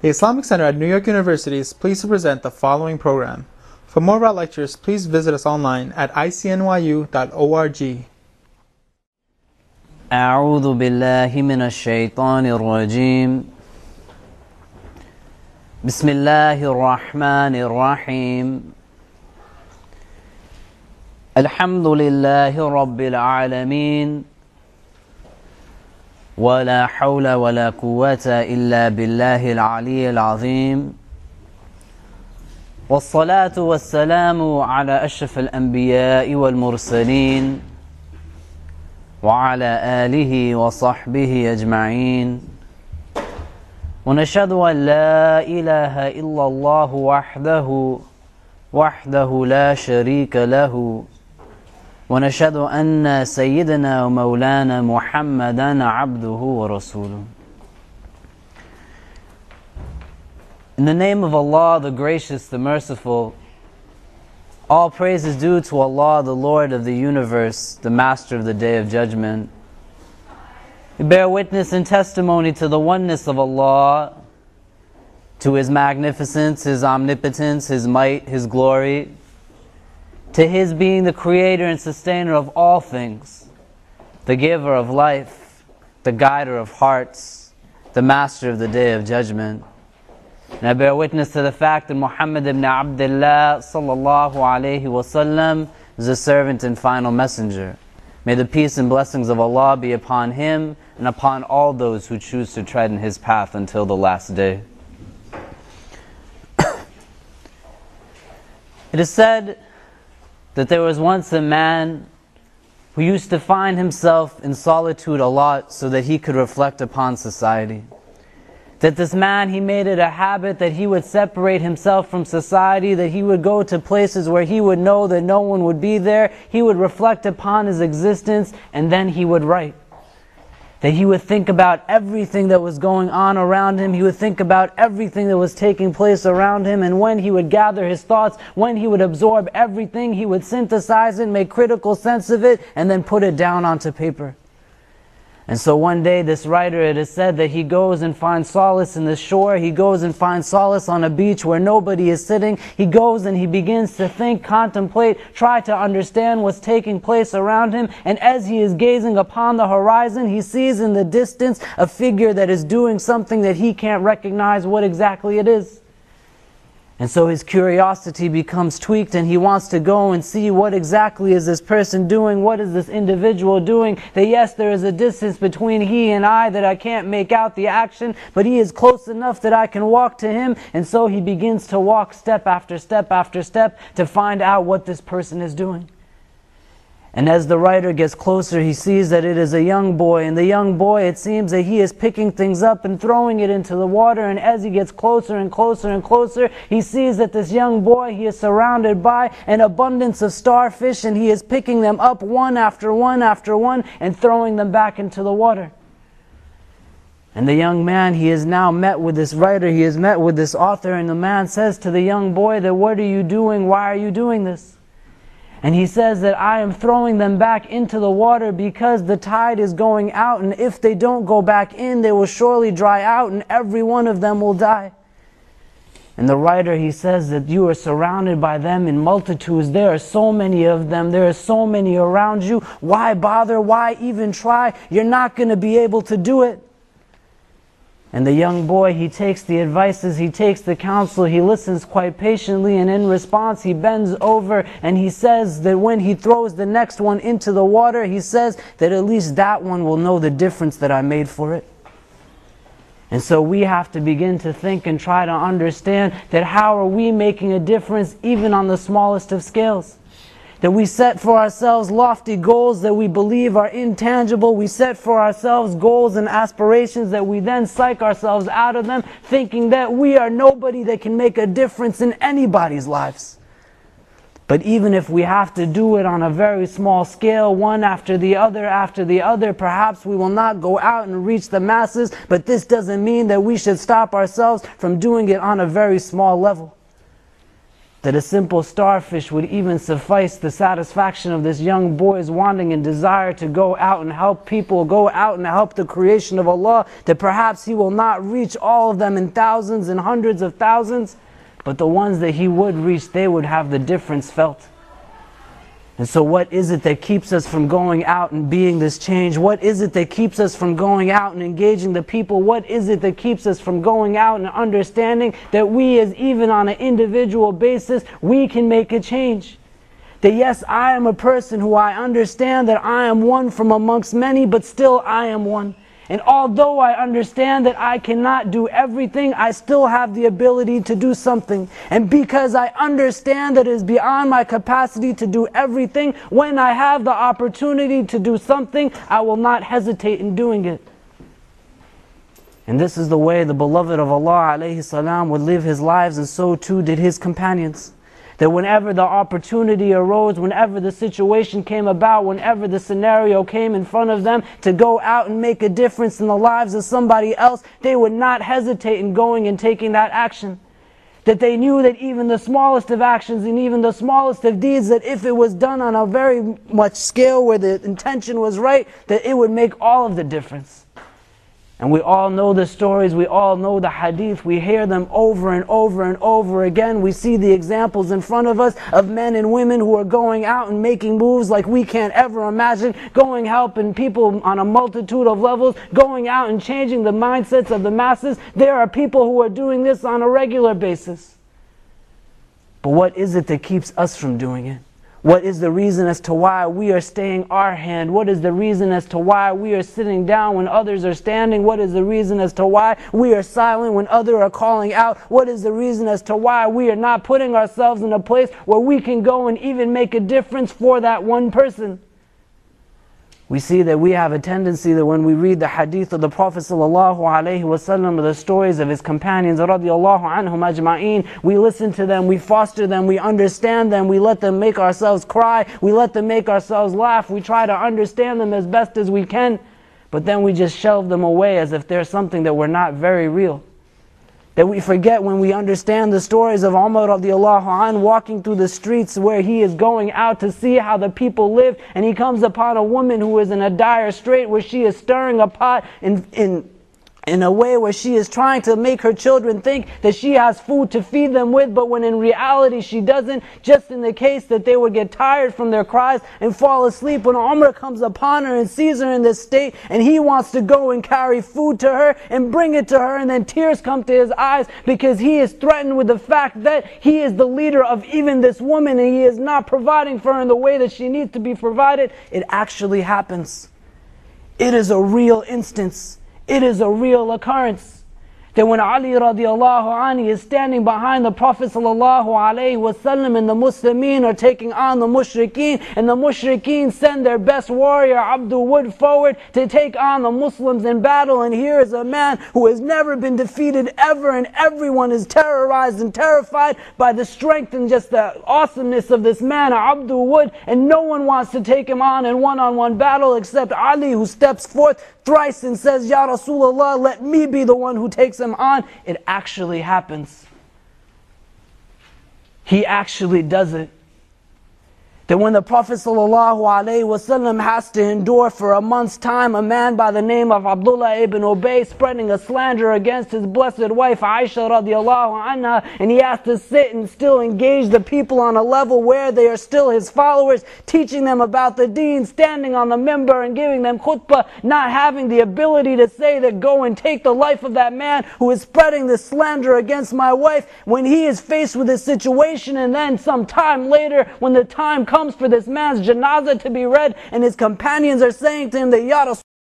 The Islamic Center at New York University is pleased to present the following program. For more of our lectures, please visit us online at ICNYU.org. أعوذ بالله من الشيطان الرجيم بسم الله الرحمن الرحيم الحمد لله رب العالمين ولا حول ولا قوة إلا بالله العلي العظيم والصلاة والسلام على أشرف الأنبياء والمرسلين وعلى آله وصحبه أجمعين ونشهد أن لا إله إلا الله وحده لا شريك له ونشهد أن سيدنا ومولانا محمدا عبده ورسوله. In the name of Allah, the Gracious, the Merciful, all praise is due to Allah, the Lord of the universe, the Master of the Day of Judgment. We bear witness and testimony to the oneness of Allah, to His magnificence, His omnipotence, His might, His glory, to His being the creator and sustainer of all things, the giver of life, the guider of hearts, the Master of the Day of Judgment. And I bear witness to the fact that Muhammad ibn Abdullah sallallahu alayhi wasallam is a servant and final messenger. May the peace and blessings of Allah be upon him and upon all those who choose to tread in his path until the last day. It is said that there was once a man who used to find himself in solitude a lot so that he could reflect upon society. That this man, he made it a habit that he would separate himself from society, that he would go to places where he would know that no one would be there. He would reflect upon his existence and then he would write. That he would think about everything that was going on around him. He would think about everything that was taking place around him. And when he would gather his thoughts, when he would absorb everything, he would synthesize it, make critical sense of it, and then put it down onto paper. And so one day this writer, it is said that he goes and finds solace in the shore. He goes and finds solace on a beach where nobody is sitting. He goes and he begins to think, contemplate, try to understand what's taking place around him. And as he is gazing upon the horizon, he sees in the distance a figure that is doing something that he can't recognize what exactly it is. And so his curiosity becomes tweaked and he wants to go and see what exactly is this person doing, what is this individual doing. That yes, there is a distance between he and I that I can't make out the action, but he is close enough that I can walk to him. And so he begins to walk step after step after step to find out what this person is doing. And as the writer gets closer, he sees that it is a young boy. And the young boy, it seems that he is picking things up and throwing it into the water. And as he gets closer and closer and closer, he sees that this young boy, he is surrounded by an abundance of starfish. And he is picking them up one after one after one and throwing them back into the water. And the young man, he is now met with this writer, he is met with this author. And the man says to the young boy that, what are you doing? Why are you doing this? And he says that I am throwing them back into the water because the tide is going out, and if they don't go back in, they will surely dry out and every one of them will die. And the writer, he says that you are surrounded by them in multitudes. There are so many of them. There are so many around you. Why bother? Why even try? You're not going to be able to do it. And the young boy, he takes the advices, he takes the counsel, he listens quite patiently, and in response he bends over and he says that when he throws the next one into the water, he says that at least that one will know the difference that I made for it. And so we have to begin to think and try to understand that how are we making a difference even on the smallest of scales? That we set for ourselves lofty goals that we believe are intangible. We set for ourselves goals and aspirations that we then psych ourselves out of them, thinking that we are nobody that can make a difference in anybody's lives. But even if we have to do it on a very small scale, one after the other, perhaps we will not go out and reach the masses, but this doesn't mean that we should stop ourselves from doing it on a very small level. that a simple starfish would even suffice the satisfaction of this young boy's wanting and desire to go out and help people, go out and help the creation of Allah, that perhaps he will not reach all of them in thousands and hundreds of thousands, but the ones that he would reach, they would have the difference felt. And so what is it that keeps us from going out and being this change? What is it that keeps us from going out and engaging the people? What is it that keeps us from going out and understanding that we, as even on an individual basis, we can make a change? That yes, I am a person who I understand that I am one from amongst many, but still I am one. And although I understand that I cannot do everything, I still have the ability to do something. And because I understand that it is beyond my capacity to do everything, when I have the opportunity to do something, I will not hesitate in doing it. And this is the way the beloved of Allah alayhi salam would live his lives, and so too did his companions. That whenever the opportunity arose, whenever the situation came about, whenever the scenario came in front of them to go out and make a difference in the lives of somebody else, they would not hesitate in going and taking that action. That they knew that even the smallest of actions and even the smallest of deeds, that if it was done on a very much scale where the intention was right, that it would make all of the difference. And we all know the stories, we all know the hadith, we hear them over and over and over again. We see the examples in front of us of men and women who are going out and making moves like we can't ever imagine, going helping people on a multitude of levels, going out and changing the mindsets of the masses. There are people who are doing this on a regular basis. But what is it that keeps us from doing it? What is the reason as to why we are staying our hand? What is the reason as to why we are sitting down when others are standing? What is the reason as to why we are silent when others are calling out? What is the reason as to why we are not putting ourselves in a place where we can go and even make a difference for that one person? We see that we have a tendency that when we read the hadith of the Prophet ﷺ, the stories of his companions, radiyallahu anhum ajma'een, we listen to them, we foster them, we understand them, we let them make ourselves cry, we let them make ourselves laugh, we try to understand them as best as we can, but then we just shelve them away as if they're something that were not very real. That we forget when we understand the stories of Umar radiallahu anh walking through the streets where he is going out to see how the people live, and he comes upon a woman who is in a dire strait where she is stirring a pot in a way where she is trying to make her children think that she has food to feed them with, but when in reality she doesn't, just in the case that they would get tired from their cries and fall asleep. When Umar comes upon her and sees her in this state, and he wants to go and carry food to her and bring it to her, and then tears come to his eyes because he is threatened with the fact that he is the leader of even this woman and he is not providing for her in the way that she needs to be provided. It actually happens. It is a real instance. It is a real occurrence. That when Ali radiallahu anhu is standing behind the Prophet sallallahu alaihi wasallam and the Muslimin are taking on the mushrikeen, and the mushrikeen send their best warrior Abdul Wud forward to take on the Muslims in battle, and here is a man who has never been defeated ever, and everyone is terrorized and terrified by the strength and just the awesomeness of this man Abdul Wud, and no one wants to take him on in one-on-one battle except Ali, who steps forth thrice and says, Ya Rasulullah, let me be the one who takes him on. It actually happens. He actually does it. That when the Prophet ﷺ has to endure for a month's time a man by the name of Abdullah ibn Ubay spreading a slander against his blessed wife Aisha radiallahu anha, and he has to sit and still engage the people on a level where they are still his followers, teaching them about the deen, standing on the minbar and giving them khutbah, not having the ability to say that go and take the life of that man who is spreading this slander against my wife. When he is faced with this situation, and then some time later when the time comes for this man's janazah to be read, and his companions are saying to him that Ya Rasul,